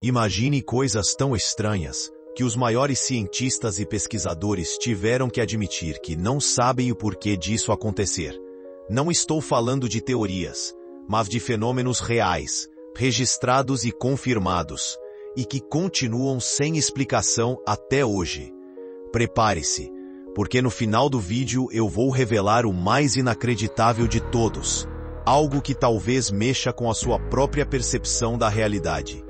Imagine coisas tão estranhas que os maiores cientistas e pesquisadores tiveram que admitir que não sabem o porquê disso acontecer. Não estou falando de teorias, mas de fenômenos reais, registrados e confirmados, e que continuam sem explicação até hoje. Prepare-se, porque no final do vídeo eu vou revelar o mais inacreditável de todos, algo que talvez mexa com a sua própria percepção da realidade.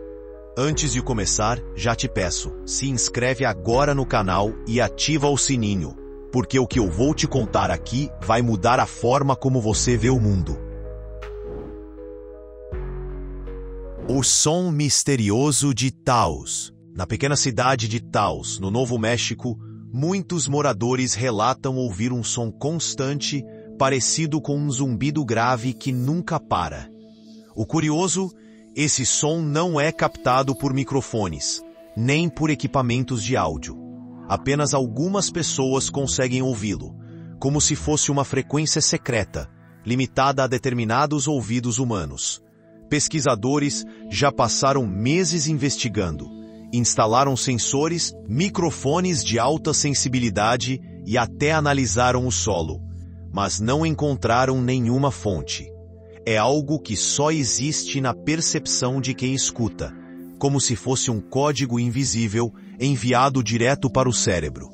Antes de começar, já te peço, se inscreve agora no canal e ativa o sininho, porque o que eu vou te contar aqui vai mudar a forma como você vê o mundo. O som misterioso de Taos. Na pequena cidade de Taos, no Novo México, muitos moradores relatam ouvir um som constante, parecido com um zumbido grave que nunca para. O curioso, esse som não é captado por microfones, nem por equipamentos de áudio. Apenas algumas pessoas conseguem ouvi-lo, como se fosse uma frequência secreta, limitada a determinados ouvidos humanos. Pesquisadores já passaram meses investigando, instalaram sensores, microfones de alta sensibilidade e até analisaram o solo, mas não encontraram nenhuma fonte. É algo que só existe na percepção de quem escuta, como se fosse um código invisível enviado direto para o cérebro.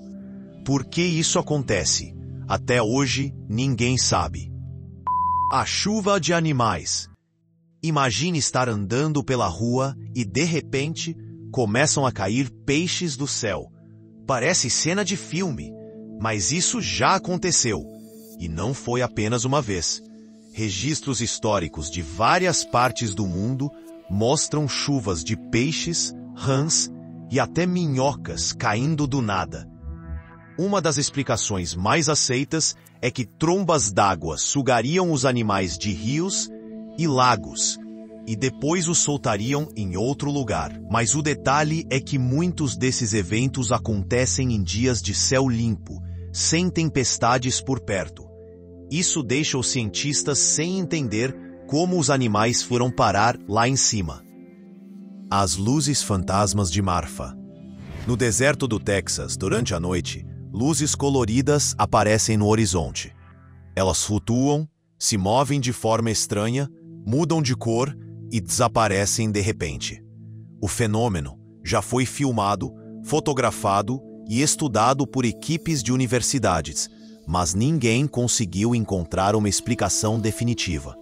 Por que isso acontece? Até hoje, ninguém sabe. A chuva de animais. Imagine estar andando pela rua e, de repente, começam a cair peixes do céu. Parece cena de filme, mas isso já aconteceu. E não foi apenas uma vez. Registros históricos de várias partes do mundo mostram chuvas de peixes, rãs e até minhocas caindo do nada. Uma das explicações mais aceitas é que trombas d'água sugariam os animais de rios e lagos, e depois os soltariam em outro lugar. Mas o detalhe é que muitos desses eventos acontecem em dias de céu limpo, sem tempestades por perto. Isso deixa os cientistas sem entender como os animais foram parar lá em cima. As luzes fantasmas de Marfa. No deserto do Texas, durante a noite, luzes coloridas aparecem no horizonte. Elas flutuam, se movem de forma estranha, mudam de cor e desaparecem de repente. O fenômeno já foi filmado, fotografado e estudado por equipes de universidades, mas ninguém conseguiu encontrar uma explicação definitiva.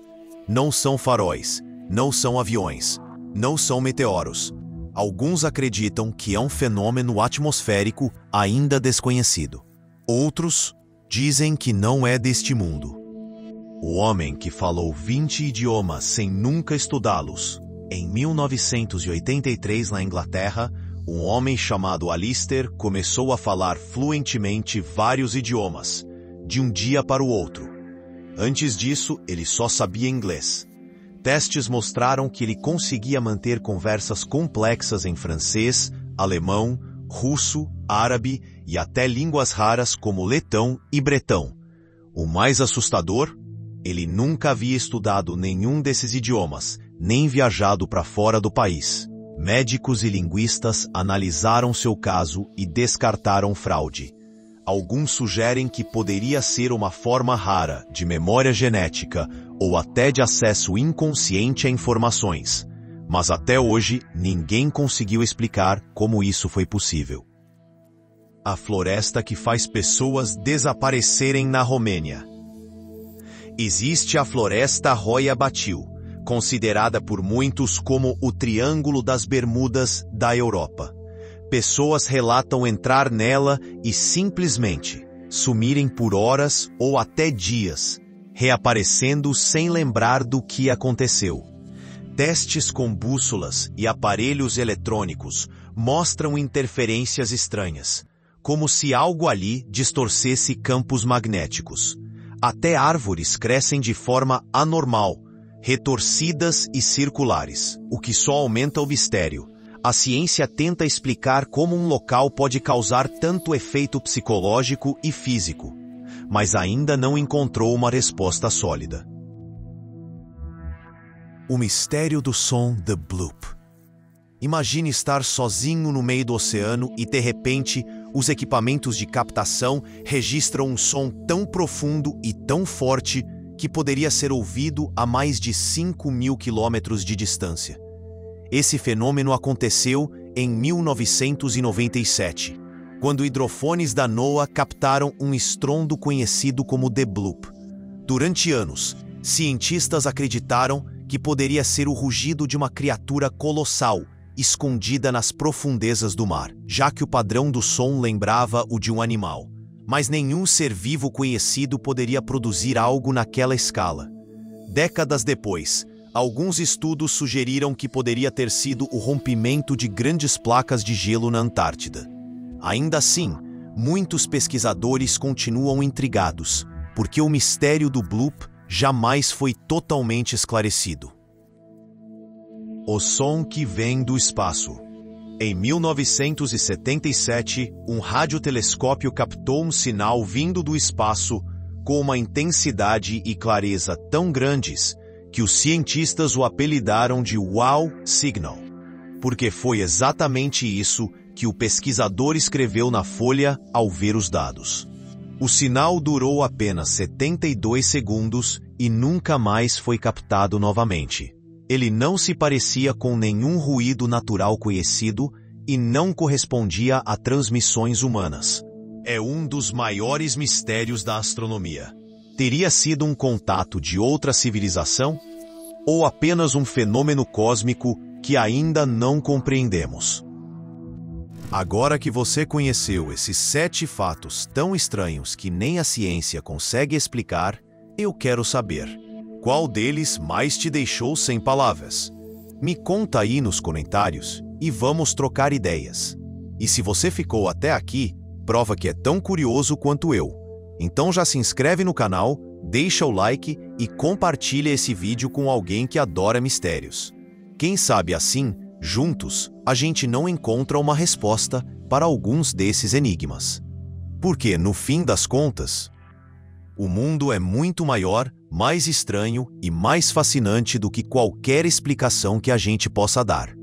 Não são faróis, não são aviões, não são meteoros. Alguns acreditam que é um fenômeno atmosférico ainda desconhecido. Outros dizem que não é deste mundo. O homem que falou 20 idiomas sem nunca estudá-los. Em 1983, na Inglaterra, um homem chamado Alistair começou a falar fluentemente vários idiomas, de um dia para o outro. Antes disso, ele só sabia inglês. Testes mostraram que ele conseguia manter conversas complexas em francês, alemão, russo, árabe e até línguas raras como letão e bretão. O mais assustador? Ele nunca havia estudado nenhum desses idiomas, nem viajado para fora do país. Médicos e linguistas analisaram seu caso e descartaram fraude. Alguns sugerem que poderia ser uma forma rara de memória genética ou até de acesso inconsciente a informações. Mas até hoje, ninguém conseguiu explicar como isso foi possível. A floresta que faz pessoas desaparecerem na Romênia. Existe a Floresta Roya Batil, considerada por muitos como o Triângulo das Bermudas da Europa. Pessoas relatam entrar nela e simplesmente sumirem por horas ou até dias, reaparecendo sem lembrar do que aconteceu. Testes com bússolas e aparelhos eletrônicos mostram interferências estranhas, como se algo ali distorcesse campos magnéticos. Até árvores crescem de forma anormal, retorcidas e circulares, o que só aumenta o mistério. A ciência tenta explicar como um local pode causar tanto efeito psicológico e físico, mas ainda não encontrou uma resposta sólida. O mistério do som The Bloop. Imagine estar sozinho no meio do oceano e, de repente, os equipamentos de captação registram um som tão profundo e tão forte que poderia ser ouvido a mais de 5.000 quilômetros de distância. Esse fenômeno aconteceu em 1997, quando hidrofones da NOAA captaram um estrondo conhecido como The Bloop. Durante anos, cientistas acreditaram que poderia ser o rugido de uma criatura colossal, escondida nas profundezas do mar, já que o padrão do som lembrava o de um animal. Mas nenhum ser vivo conhecido poderia produzir algo naquela escala. Décadas depois, alguns estudos sugeriram que poderia ter sido o rompimento de grandes placas de gelo na Antártida. Ainda assim, muitos pesquisadores continuam intrigados, porque o mistério do Bloop jamais foi totalmente esclarecido. O som que vem do espaço. Em 1977, um radiotelescópio captou um sinal vindo do espaço com uma intensidade e clareza tão grandes que os cientistas o apelidaram de Wow Signal, porque foi exatamente isso que o pesquisador escreveu na folha ao ver os dados. O sinal durou apenas 72 segundos e nunca mais foi captado novamente. Ele não se parecia com nenhum ruído natural conhecido e não correspondia a transmissões humanas. É um dos maiores mistérios da astronomia. Teria sido um contato de outra civilização? Ou apenas um fenômeno cósmico que ainda não compreendemos? Agora que você conheceu esses 7 fatos tão estranhos que nem a ciência consegue explicar, eu quero saber: qual deles mais te deixou sem palavras? Me conta aí nos comentários e vamos trocar ideias. E se você ficou até aqui, prova que é tão curioso quanto eu. Então já se inscreve no canal, deixa o like e compartilha esse vídeo com alguém que adora mistérios. Quem sabe assim, juntos, a gente não encontra uma resposta para alguns desses enigmas. Porque, no fim das contas, o mundo é muito maior, mais estranho e mais fascinante do que qualquer explicação que a gente possa dar.